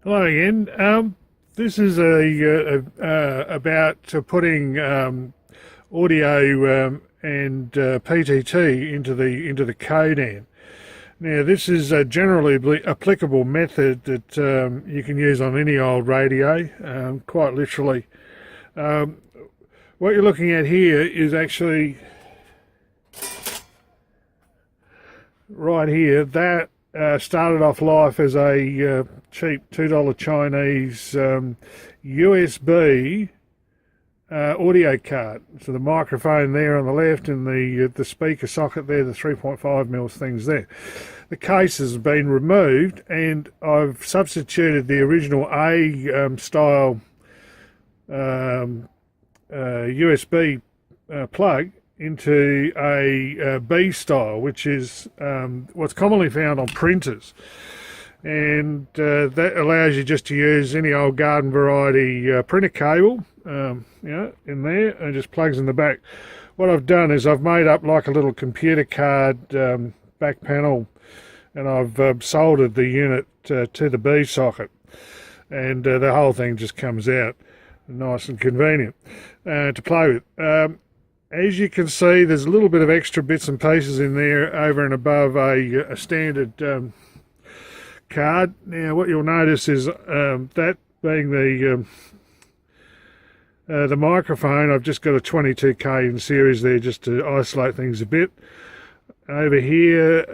Hello again. This is about putting audio and PTT into the codan. Now, this is a generally applicable method that you can use on any old radio, quite literally. What you're looking at here is actually right here. That started off life as a cheap $2 Chinese USB audio card. So the microphone there on the left and the speaker socket there, the 3.5mm things there. The case has been removed and I've substituted the original A style USB plug into a B style, which is what's commonly found on printers, and that allows you just to use any old garden variety printer cable, in there, and just plugs in the back. What I've done is I've made up like a little computer card back panel, and I've soldered the unit to the B socket, and the whole thing just comes out nice and convenient to play with. As you can see, there's a little bit of extra bits and pieces in there over and above a standard card. Now, what you'll notice is that being the microphone, I've just got a 22K in series there just to isolate things a bit. Over here,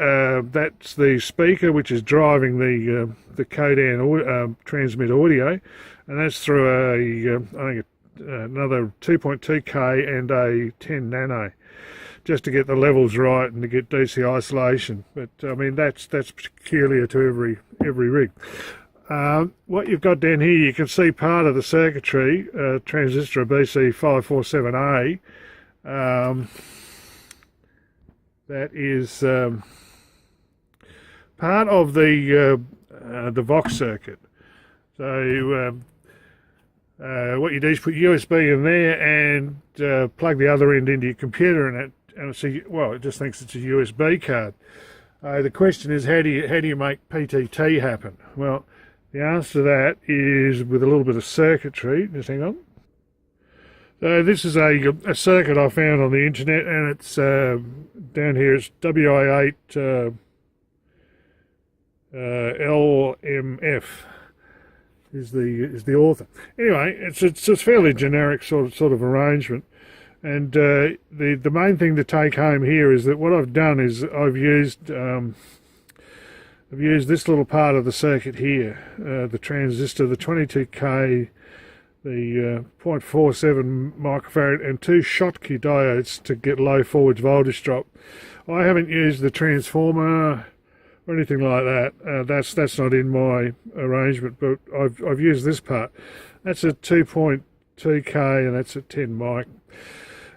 that's the speaker, which is driving the codan transmit audio, and that's through I think another 2.2K and a 10 nano, just to get the levels right and to get DC isolation. But I mean, that's peculiar to every rig. What you've got down here, you can see part of the circuitry, transistor BC547A. That is part of the Vox circuit. So what you do is put USB in there and plug the other end into your computer, and it just thinks it's a USB card. The question is, how do you make PTT happen? Well, the answer to that is with a little bit of circuitry. Just hang on. So this is a circuit I found on the internet, and it's down here. It's WI8 LMF. Is the author. Anyway, it's a fairly generic sort of arrangement, and the main thing to take home here is that what I've done is I've used this little part of the circuit here, the transistor, the 22K, the 0.47 microfarad, and two Schottky diodes to get low forwards voltage drop. I haven't used the transformer or anything like that. That's not in my arrangement, but I've used this part. That's a 2.2K and that's a 10 mic,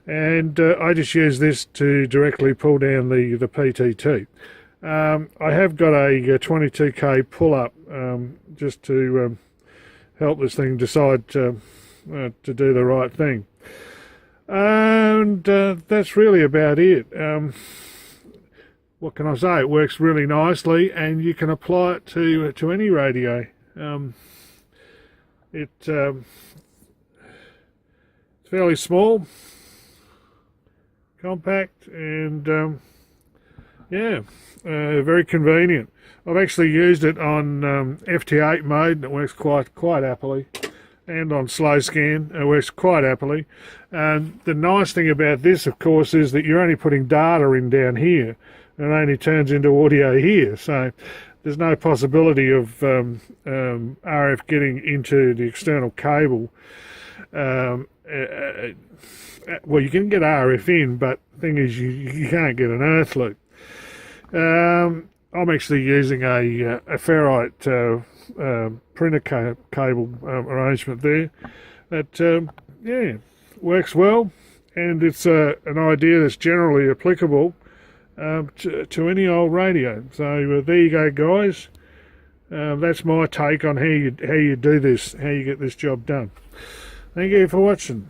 and I just use this to directly pull down the PTT. I have got a 22K pull up just to help this thing decide to do the right thing, and that's really about it. What can I say? It works really nicely, and you can apply it to any radio. It's fairly small, compact, and very convenient. I've actually used it on FT8 mode, and it works quite happily, and on slow scan it works quite happily. And the nice thing about this, of course, is that you're only putting data in down here, and it only turns into audio here, so there's no possibility of RF getting into the external cable. Well, you can get RF in, but the thing is you can't get an earth loop. I'm actually using a ferrite printer cable arrangement there that works well, and it's an idea that's generally applicable to any old radio. So there you go, guys. That's my take on how you do this, how you get this job done. Thank you for watching.